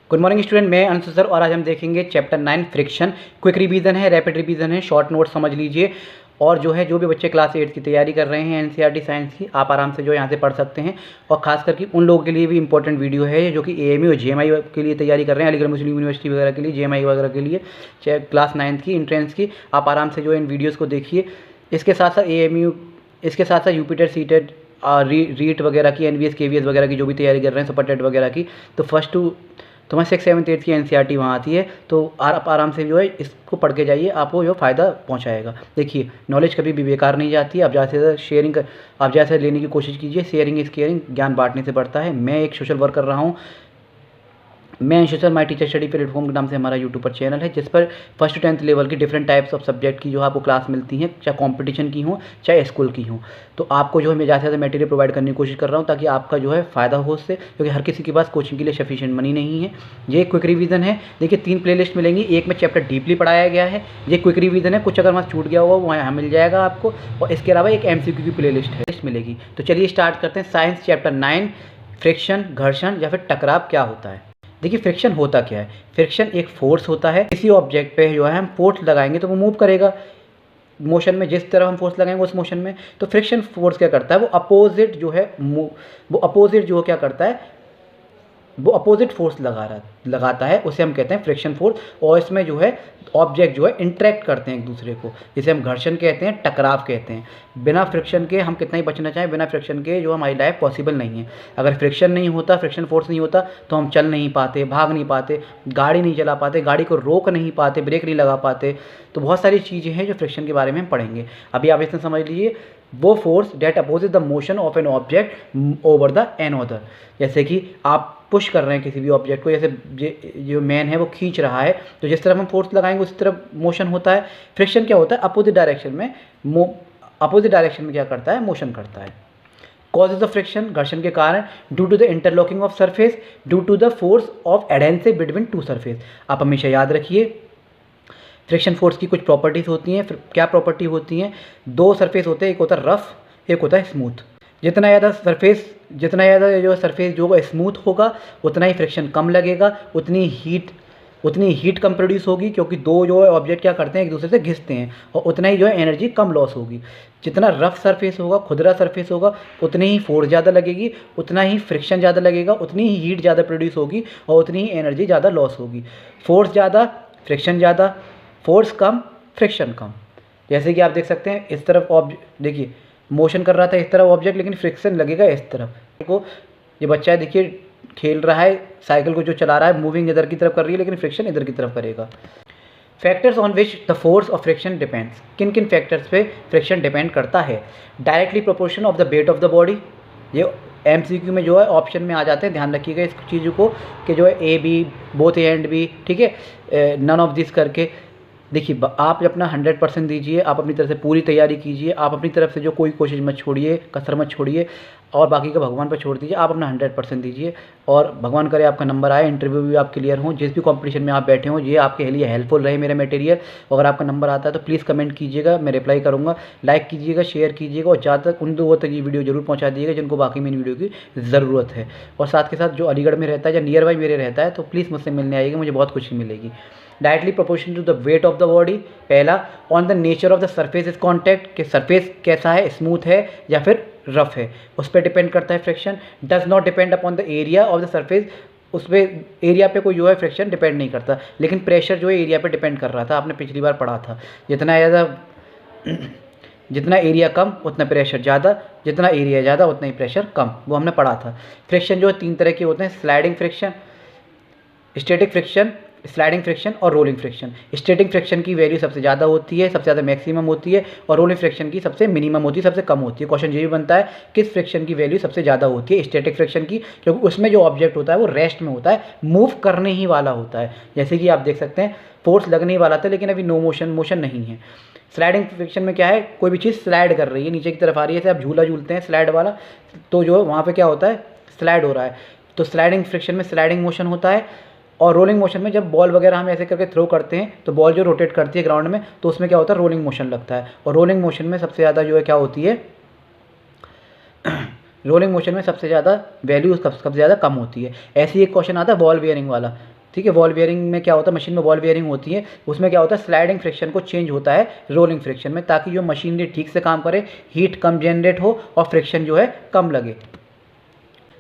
Good morning student, मैं Anshu sir और आज हम देखेंगे चैप्टर 9 फ्रिक्शन। क्विक रिवीजन है, रैपिड रिवीजन है, शॉर्ट नोट समझ लीजिए। और जो है जो भी बच्चे क्लास 8 की तैयारी कर रहे हैं एनसीईआरटी साइंस की, आप आराम से जो यहाँ से पढ़ सकते हैं। और खास करके उन लोगों के लिए भी इंपॉर्टेंट वीडियो है जो कि एएमयू और जेएमआई के लिए तैयारी कर रहे हैं, अलीगढ़ मुस्लिम यूनिवर्सिटी वगैरह के लिए, जेएमआई वगैरह के लिए, चाहे क्लास 9 की एंट्रेंस की। आप आराम से जो इन वीडियोज़ को देखिए। इसके साथ साथ एएमयू, इसके साथ साथ यूपीटेट, सीटेट, रीट वगैरह की, एनवीएस केवीएस वगैरह की जो भी तैयारी कर रहे हैं, सुपर टेट वगैरह की, तो फर्स्ट टू तुम्हारे 6, 7, 8 की एनसीईआरटी वहाँ आती है। तो आप आराम से जो है इसको पढ़ के जाइए, आपको जो फ़ायदा पहुँचाएगा। देखिए, नॉलेज कभी भी बेकार नहीं जाती है। आप ज़्यादा से ज़्यादा शेयरिंग कर, आप ज़्यादा से लेने की कोशिश कीजिए। शेयरिंग इज़ केयरिंग, ज्ञान बांटने से बढ़ता है। मैं एक सोशल वर्क कर रहा हूँ। मैं social my teacher study platform के नाम से हमारा यूट्यूब पर चैनल है, जिस पर 1st to 10th लेवल की डिफरेंट टाइप्स ऑफ सब्जेक्ट की जो आपको क्लास मिलती हैं, चाहे कंपटीशन की हो चाहे स्कूल की हो। तो आपको जो है मैं ज़्यादा से ज़्यादा मटेरियल प्रोवाइड करने की कोशिश कर रहा हूँ ताकि आपका जो है फ़ायदा हो उससे, क्योंकि हर किसी के पास कोचिंग के लिए सफिशिएंट मनी नहीं है। ये क्विक रिवीजन है। देखिए 3 प्लेलिस्ट मिलेंगी, एक में चैप्टर डीपली पढ़ाया गया है, ये क्विक रिवीजन है। कुछ अगर वहाँ छूट गया होगा वो यहाँ मिल जाएगा आपको। और इसके अलावा एक एमसीक्यू की प्लेलिस्ट मिलेगी। तो चलिए स्टार्ट करते हैं। साइंस चैप्टर 9, फ्रिक्शन, घर्षण या फिर टकराव क्या होता है। देखिए फ्रिक्शन होता क्या है। फ्रिक्शन एक फोर्स होता है। किसी ऑब्जेक्ट पे जो है हम फोर्स लगाएंगे तो वो मूव करेगा मोशन में, जिस तरह हम फोर्स लगाएंगे उस मोशन में। तो फ्रिक्शन फोर्स क्या करता है, वो अपोजिट जो है क्या करता है, वो अपोजिट फोर्स लगाता है, उसे हम कहते हैं फ्रिक्शन फोर्स। और इसमें जो है ऑब्जेक्ट जो है इंटरेक्ट करते हैं एक दूसरे को, जिसे हम घर्षण कहते हैं, टकराव कहते हैं। बिना फ्रिक्शन के हम कितना ही बचना चाहें, बिना फ्रिक्शन के जो हमारी लाइफ पॉसिबल नहीं है। अगर फ्रिक्शन नहीं होता, फ्रिक्शन फोर्स नहीं होता, तो हम चल नहीं पाते, भाग नहीं पाते, गाड़ी नहीं चला पाते, गाड़ी को रोक नहीं पाते, ब्रेक नहीं लगा पाते। तो बहुत सारी चीज़ें हैं जो फ्रिक्शन के बारे में हम पढ़ेंगे। अभी आप इसमें समझ लीजिए, वो force that opposite the motion of an object over the another. जैसे कि आप पुश कर रहे हैं किसी भी ऑब्जेक्ट को, जैसे जो मैन है वो खींच रहा है, तो जिस तरफ हम फोर्स लगाएंगे उसी तरफ मोशन होता है। फ्रिक्शन क्या होता है, अपोजिट डायरेक्शन में क्या करता है, मोशन करता है। कॉजेज ऑफ फ्रिक्शन, घर्षण के कारण, due to the interlocking of surface, due to the force of adhesive between two surface. आप हमेशा याद रखिए फ्रिक्शन फोर्स की कुछ प्रॉपर्टीज़ होती हैं। क्या प्रॉपर्टी होती हैं, 2 सरफेस होते हैं, एक होता है रफ, एक होता है स्मूथ। जितना ज़्यादा सरफेस जो स्मूथ होगा उतना ही फ्रिक्शन कम लगेगा, उतनी हीट कम प्रोड्यूस होगी, क्योंकि दो जो है ऑब्जेक्ट क्या करते हैं, एक दूसरे से घिसते हैं, और उतना ही जो है एनर्जी कम लॉस होगी। जितना रफ सरफेस होगा, खुदरा सरफेस होगा, उतनी ही फोर्स ज़्यादा लगेगी, उतना ही फ्रिक्शन ज़्यादा लगेगा, उतनी ही हीट ज़्यादा प्रोड्यूस होगी और उतनी ही एनर्जी ज़्यादा लॉस होगी। फोर्स ज़्यादा, फ्रिक्शन ज़्यादा, फोर्स कम, फ्रिक्शन कम। जैसे कि आप देख सकते हैं इस तरफ देखिए मोशन कर रहा था इस तरफ ऑब्जेक्ट, लेकिन फ्रिक्शन लगेगा इस तरफ को। ये बच्चा है, देखिए खेल रहा है, साइकिल को जो चला रहा है, मूविंग इधर की तरफ कर रही है, लेकिन फ्रिक्शन इधर की तरफ करेगा। Factors on which the force of friction depends. किन किन फैक्टर्स पे फ्रिक्शन डिपेंड करता है। Directly proportion of the weight of the body. ये एमसीक्यू में जो है ऑप्शन में आ जाते हैं, ध्यान रखिएगा इस चीज़ को कि जो है A B, both A and B, ठीक है, नन ऑफ दिस करके। देखिए आप अपना 100% दीजिए, आप अपनी तरफ से पूरी तैयारी कीजिए, आप अपनी तरफ से जो कोई कोशिश मत छोड़िए, कसर मत छोड़िए, और बाकी का भगवान पर छोड़ दीजिए। आप अपना 100% दीजिए और भगवान करे आपका नंबर आए, इंटरव्यू भी आप क्लियर हों, जिस भी कंपटीशन में आप बैठे हों, ये आपके लिए हेल्पफुल रहे मेरा मटेरियल। अगर आपका नंबर आता है तो प्लीज़ कमेंट कीजिएगा, मैं रिप्लाई करूँगा। लाइक कीजिएगा, शेयर कीजिएगा, और ज़्यादा तक उन लोगों तक ये वीडियो जरूर पहुँचा दीजिएगा जिनको बाकी में इन वीडियो की ज़रूरत है। और साथ के साथ जो अलीगढ़ में रहता है या नियर बाई मेरे रहता है, तो प्लीज़ मुझसे मिलने आइएगा, मुझे बहुत खुशी मिलेगी। Directly proportion to the weight of the body. पहला, on the nature of the surface is contact, कि सरफेस कैसा है, स्मूथ है या फिर रफ है, उस पर डिपेंड करता है friction. Does not depend upon the area of the surface, उस पर एरिया पे कोई जो है फ्रिक्शन डिपेंड नहीं करता, लेकिन प्रेशर जो है एरिया पे डिपेंड कर रहा था, आपने पिछली बार पढ़ा था। जितना एरिया कम उतना प्रेशर ज़्यादा, जितना एरिया ज़्यादा उतना ही प्रेशर कम, वो हमने पढ़ा था। फ्रिक्शन जो है 3 तरह के होते हैं, sliding friction, static friction, sliding friction और रोलिंग फ्रिक्शन। स्टैटिक फ्रिक्शन की वैल्यू सबसे ज़्यादा होती है, सबसे ज़्यादा मैक्सिमम होती है, और रोलिंग फ्रिक्शन की सबसे मिनिमम होती है, सबसे कम होती है। क्वेश्चन ये भी बनता है किस फ्रिक्शन की वैल्यू सबसे ज़्यादा होती है, स्टैटिक फ्रिक्शन की, क्योंकि उसमें जो ऑब्जेक्ट होता है वो रेस्ट में होता है, मूव करने ही वाला होता है। जैसे कि आप देख सकते हैं फोर्स लगने ही वाला था, लेकिन अभी नो मोशन नहीं है। स्लाइडिंग फ्रिक्शन में क्या है, कोई भी चीज़ स्लाइड कर रही है, नीचे की तरफ आ रही है, जैसे आप झूला झूलते हैं स्लाइड वाला, तो जो वहाँ पर क्या होता है, स्लाइड हो रहा है। तो स्लाइडिंग फ्रिक्शन में स्लाइडिंग मोशन होता है। और रोलिंग मोशन में जब बॉल वगैरह हम ऐसे करके थ्रो करते हैं तो बॉल जो रोटेट करती है ग्राउंड में, तो उसमें क्या होता है, रोलिंग मोशन लगता है। और रोलिंग मोशन में सबसे ज़्यादा जो है क्या होती है, रोलिंग मोशन में सबसे ज़्यादा वैल्यू सबसे ज़्यादा कम होती है। ऐसे ही एक क्वेश्चन आता है बॉल बेयरिंग वाला, ठीक है। बॉल बेयरिंग में क्या होता है, मशीन में बॉल बेयरिंग होती है, उसमें क्या होता है स्लाइडिंग फ्रिक्शन को चेंज होता है रोलिंग फ्रिक्शन में, ताकि जो मशीनरी ठीक से काम करे, हीट कम जनरेट हो और फ्रिक्शन जो है कम लगे।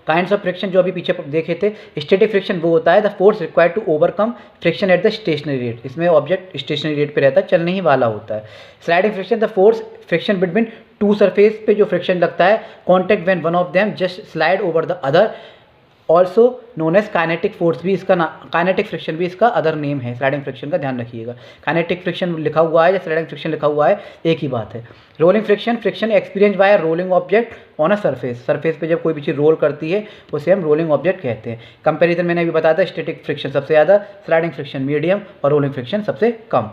काइंड्स ऑफ फ्रिक्शन जो अभी पीछे देखे थे, स्टैटिक फ्रिक्शन वो होता है the force required to overcome friction at the stationary rest, इसमें ऑब्जेक्ट स्टेशनरी रेट पे रहता है, चलने ही वाला होता है। Sliding friction the force friction between two surface पे जो फ्रिक्शन लगता है, contact when one of them just slide over the other, also known as kinetic force भी इसका काइनेटिक फ्रिक्शन भी इसका अदर नेम है। स्लाइडिंग फ्रिक्शन का ध्यान रखिएगा, काइनेटिक फ्रिक्शन लिखा हुआ है या स्लाइडिंग फ्रिक्शन लिखा हुआ है एक ही बात है। Rolling friction, friction experience by rolling object on a surface, surface पे जब कोई भी चीज़ रोल करती है उसे हम रोलिंग ऑब्जेक्ट कहते हैं। कंपैरिजन मैंने अभी बताया था, स्टैटिक फ्रिक्शन सबसे ज़्यादा, स्लाइडिंग फ्रिक्शन मीडियम और रोलिंग फ्रिक्शन सबसे कम,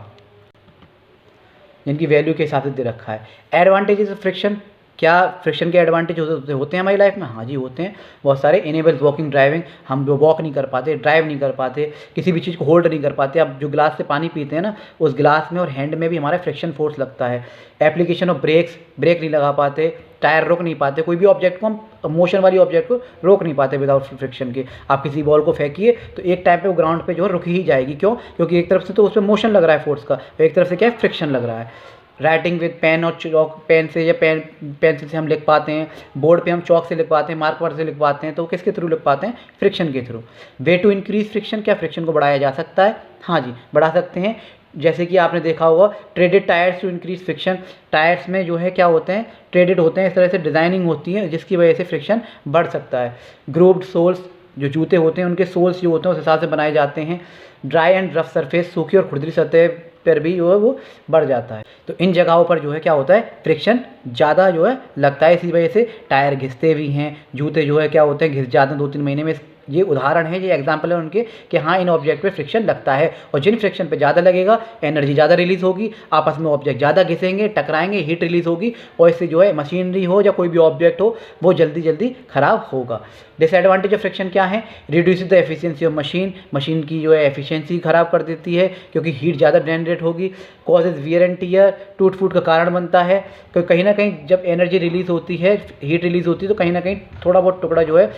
जिनकी वैल्यू के हिसाब से दे रखा है। एडवांटेजेस ऑफ फ्रिक्शन, क्या फ्रिक्शन के एडवांटेज होते हैं हमारी लाइफ में? हाँ जी होते हैं, बहुत सारे। इनेबल्स वॉकिंग ड्राइविंग, हम जो वॉक नहीं कर पाते, ड्राइव नहीं कर पाते, किसी भी चीज़ को होल्ड नहीं कर पाते, अब जो गिलास से पानी पीते हैं ना, उस गिलास में और हैंड में भी हमारा फ्रिक्शन फोर्स लगता है। एप्लीकेशन ऑफ ब्रेक्स, ब्रेक नहीं लगा पाते, टायर रोक नहीं पाते, कोई भी ऑब्जेक्ट को हम मोशन वाली ऑब्जेक्ट को रोक नहीं पाते विदाउट फ्रिक्शन के। आप किसी बॉल को फेंकिए तो एक टाइम पे वो ग्राउंड पे जो है रुक ही जाएगी, क्यों? क्योंकि एक तरफ से तो उस पर मोशन लग रहा है फोर्स का, एक तरफ से क्या है, फ्रिक्शन लग रहा है। राइटिंग विद पेन और चॉक, पेन से या पेंसिल से हम लिख पाते हैं, बोर्ड पे हम चॉक से लिख पाते हैं, मार्कर से लिख पाते हैं, तो किसके थ्रू लिख पाते हैं? फ्रिक्शन के थ्रू। वे टू इंक्रीज फ्रिक्शन, क्या फ्रिक्शन को बढ़ाया जा सकता है? हाँ जी बढ़ा सकते हैं। जैसे कि आपने देखा होगा treaded tyres to increase friction, tyres में जो है क्या होते हैं, ट्रेडेड होते हैं, इस तरह से डिज़ाइनिंग होती है जिसकी वजह से फ्रिक्शन बढ़ सकता है। ग्रूव्ड सोल्स, जो जूते होते हैं उनके सोल्स जो होते हैं उस हिसाब से बनाए जाते हैं। ड्राई एंड रफ सरफेस, सूखी और खुरदरी सतह पर भी जो है वो बढ़ जाता है। तो इन जगहों पर जो है क्या होता है, फ्रिक्शन ज़्यादा जो है लगता है, इसी वजह से टायर घिसते भी हैं, जूते जो है क्या होते हैं घिस जाते हैं 2-3 महीने में। ये उदाहरण है, ये एग्जाम्पल है उनके कि हाँ इन ऑब्जेक्ट पे फ्रिक्शन लगता है, और जिन फ्रिक्शन पे ज़्यादा लगेगा एनर्जी ज़्यादा रिलीज होगी, आपस में ऑब्जेक्ट ज़्यादा घिसेंगे, टकराएंगे, हीट रिलीज होगी, और इससे जो है मशीनरी हो या कोई भी ऑब्जेक्ट हो वो जल्दी जल्दी ख़राब होगा। डिसएडवांटेज ऑफ फ्रिक्शन क्या है? Reduce the efficiency of machine, machine की जो है एफिशिएंसी ख़राब कर देती है क्योंकि हीट ज़्यादा जनरेट होगी। कॉजेज वियर एंड टियर, टूट फूट का कारण बनता है, क्योंकि कहीं ना कहीं जब एनर्जी रिलीज होती है, हीट रिलीज होती है, तो कहीं ना कहीं थोड़ा बहुत टुकड़ा जो है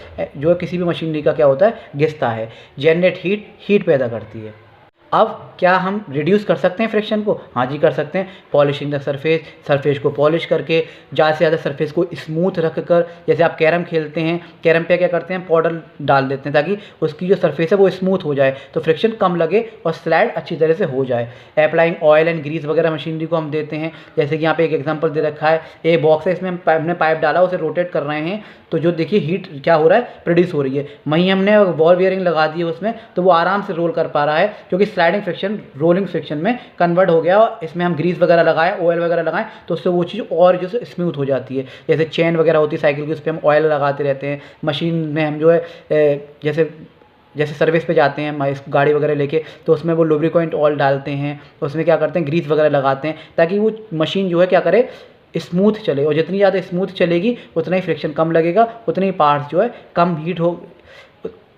किसी भी मशीनरी का क्या होता है, घिसता है। जनरेट हीट पैदा करती है। अब क्या हम रिड्यूस कर सकते हैं फ्रिक्शन को? हाँ जी कर सकते हैं। पॉलिशिंग द सरफेस, सरफेस को पॉलिश करके, ज़्यादा से ज़्यादा सरफेस को स्मूथ रख कर, जैसे आप कैरम खेलते हैं, कैरम पे क्या करते हैं, पाउडर डाल देते हैं ताकि उसकी जो सरफेस है वो स्मूथ हो जाए, तो फ्रिक्शन कम लगे और स्लाइड अच्छी तरह से हो जाए। अप्लाइंग ऑयल एंड ग्रीस वगैरह मशीनरी को हम देते हैं, जैसे कि यहाँ पे एक एग्जांपल दे रखा है, एक बॉक्स है, इसमें हमने पाइप डाला, उसे रोटेट कर रहे हैं, तो जो देखिए हीट क्या हो रहा है, प्रोड्यूस हो रही है। वहीं हमने बॉल बेयरिंग लगा दी है उसमें, तो वो आराम से रोल कर पा रहा है क्योंकि स्लाइडिंग फ्रिक्शन रोलिंग फ्रिक्शन में कन्वर्ट हो गया, और इसमें हम ग्रीस वगैरह लगाएं, ऑयल वगैरह लगाएं, तो उससे वो चीज़ और जो स्मूथ हो जाती है। जैसे चेन वगैरह होती है साइकिल की, उस पर हम ऑयल लगाते रहते हैं। मशीन में हम जो है जैसे सर्विस पे जाते हैं इस गाड़ी वगैरह लेके, तो उसमें वो लुब्रिकेंट ऑयल डालते हैं, उसमें क्या करते हैं, ग्रीस वगैरह लगाते हैं, ताकि वो मशीन जो है क्या करे, स्मूथ चले, और जितनी ज़्यादा स्मूथ चलेगी उतना ही फ्रिक्शन कम लगेगा, उतने ही पार्ट्स जो है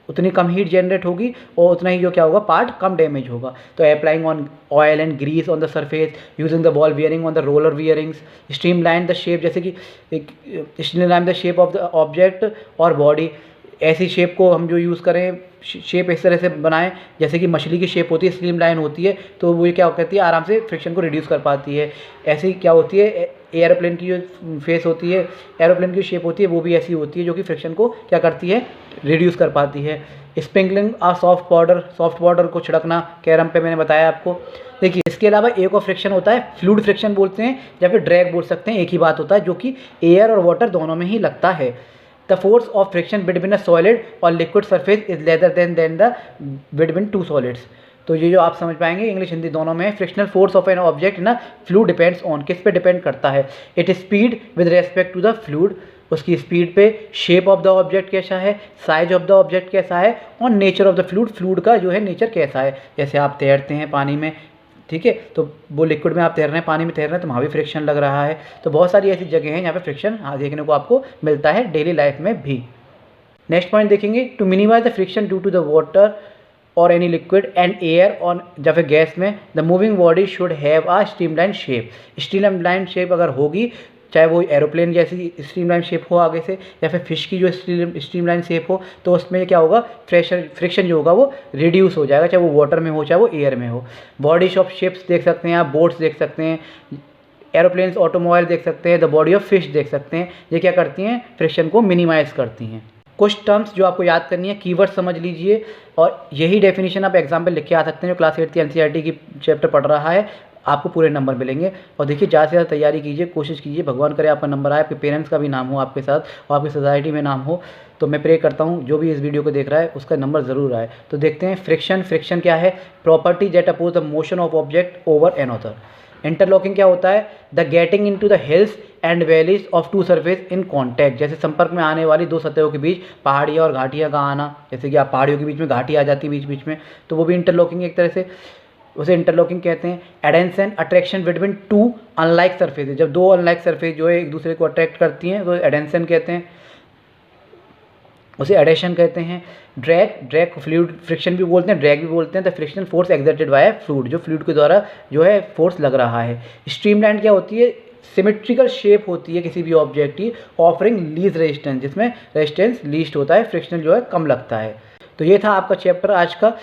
उतनी कम हीट जनरेट होगी, और उतना ही जो क्या होगा, पार्ट कम डैमेज होगा। तो applying on oil and grease on the surface, using the ball bearing on the roller bearings, streamline the shape, जैसे कि streamline the shape of the object और बॉडी, ऐसी शेप को हम जो यूज़ करें, शेप इस तरह से बनाएं जैसे कि मछली की शेप होती है, स्लिम लाइन होती है, तो वो ये क्या कहती है, आराम से फ्रिक्शन को रिड्यूस कर पाती है। ऐसी क्या होती है, एयरप्लेन की जो फेस होती है, एरोप्लेन की शेप होती है, वो भी ऐसी होती है जो कि फ्रिक्शन को क्या करती है, रिड्यूस कर पाती है। स्प्रिंकलिंग आ सॉफ्ट पाउडर को छिड़कना, कैरम पे मैंने बताया आपको। देखिए इसके अलावा एक और फ्रिक्शन होता है, फ्लूइड फ्रिक्शन बोलते हैं या फिर ड्रैग बोल सकते हैं, एक ही बात होता है, जो कि एयर और वाटर दोनों में ही लगता है। The force of friction between a solid और liquid surface is lesser than the between two solids। तो ये जो आप समझ पाएंगे, इंग्लिश हिंदी दोनों में। Frictional force of an object ना फ्लूइड डिपेंड्स ऑन, किस पे डिपेंड करता है, it speed with respect to the fluid, उसकी स्पीड पे, शेप ऑफ द ऑब्जेक्ट कैसा है, साइज ऑफ द ऑब्जेक्ट कैसा है, और नेचर ऑफ द फ्लूइड का जो है नेचर कैसा है। जैसे आप तैरते हैं पानी में, ठीक है, तो वो लिक्विड में आप तैर रहे हैं, पानी में तैर रहे हैं, तो वहाँ भी फ्रिक्शन लग रहा है। तो बहुत सारी ऐसी जगह हैं जहाँ पे फ्रिक्शन देखने को आपको मिलता है डेली लाइफ में भी। नेक्स्ट पॉइंट देखेंगे, to minimize the friction due to the water और any liquid and air on, या फिर गैस में, the moving body should have a streamline shape. Streamline shape अगर होगी चाहे वो एरोप्लेन जैसी स्ट्रीमलाइन शेप हो आगे से, या फिर फिश की जो स्ट्रीमलाइन शेप हो, तो उसमें क्या होगा, फ्रिक्शन जो होगा वो रिड्यूस हो जाएगा, चाहे वो वाटर में हो चाहे वो एयर में हो। बॉडी ऑफ शिप्स देख सकते हैं आप, बोट्स देख सकते हैं, एरोप्लेन्स, ऑटोमोबाइल देख सकते हैं, द बॉडी ऑफ फिश देख सकते हैं। ये क्या करती हैं, फ्रिक्शन को मिनिमाइज़ करती हैं। कुछ टर्म्स जो आपको याद करनी है, कीवर्ड समझ लीजिए, और यही डेफिनेशन आप एग्जाम्पल लिख के आ सकते हैं। जो क्लास 8 की एनसीईआरटी की चैप्टर पढ़ रहा है, आपको पूरे नंबर मिलेंगे। और देखिए, ज़्यादा से ज़्यादा तैयारी कीजिए, कोशिश कीजिए, भगवान करे आपका नंबर आए, आपके पेरेंट्स का भी नाम हो आपके साथ और आपकी सोसाइटी में नाम हो। तो मैं प्रे करता हूँ जो भी इस वीडियो को देख रहा है उसका नंबर ज़रूर आए। तो देखते हैं फ्रिक्शन क्या है, property that oppose the motion of object over another. Interlocking क्या होता है, the getting into the hills and valleys of two surface in contact, जैसे संपर्क में आने वाली दो सतहों के बीच पहाड़ियाँ और घाटियाँ का आना, जैसे कि आप पहाड़ियों के बीच में घाटी आ जाती है बीच बीच में, तो वो भी इंटरलॉकिंग एक तरह से, उसे इंटरलॉकिंग कहते हैं। Adhesion, attraction between two unlike surface, जब दो अनलाइक सरफेस जो है एक दूसरे को अट्रैक्ट करती हैं तो एडेंशन कहते हैं, उसे एडेशन कहते हैं। ड्रैग फ्लूइड फ्रिक्शन भी बोलते हैं, ड्रैग भी बोलते हैं। The friction force exerted by fluid, जो फ्लूइड के द्वारा जो है फोर्स लग रहा है। स्ट्रीमलाइन क्या होती है, सिमेट्रिकल शेप होती है किसी भी ऑब्जेक्ट की, ऑफरिंग लीस्ट रेजिस्टेंस, जिसमें रेजिस्टेंस लीस्ट होता है, फ्रिक्शन जो है कम लगता है। तो ये था आपका चैप्टर आज का,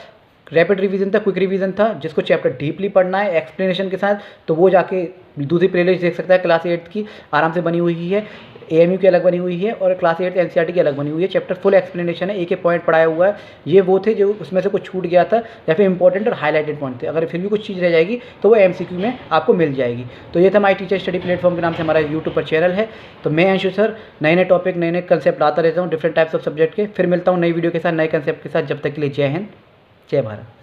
रैपिड रिवीजन था, क्विक रिवीजन था। जिसको चैप्टर डीपली पढ़ना है एक्सप्लेनेशन के साथ, तो वो जाके दूसरी प्लेलिस्ट देख सकता है, क्लास 8 की आराम से बनी हुई है, AMU की अलग बनी हुई है और क्लास 8 NCERT की अलग बनी हुई है। चैप्टर फुल एक्सप्लेनेशन है, एक एक पॉइंट पढ़ाया हुआ है। ये वो थे जो उसमें से कुछ छूट गया था या फिर इंपॉर्टेंट और हाईलाइटेड पॉइंट थे, अगर फिर भी कुछ चीज़ रह जाएगी तो वो MCQ में आपको मिल जाएगी। तो ये था माई टीचर स्टडी प्लेटफॉर्म के नाम से हमारा यूट्यूब पर चैनल है। तो मैं अंशु सर नए नए टॉपिक, नए नए कंसेप्ट लाता रहता हूँ डिफरेंट टाइप्स ऑफ सब्जेक्ट के। फिर मिलता हूँ नई वीडियो के साथ, नए कंसेप्ट के साथ। जब तक के लिए जय हिंद, जय भारत।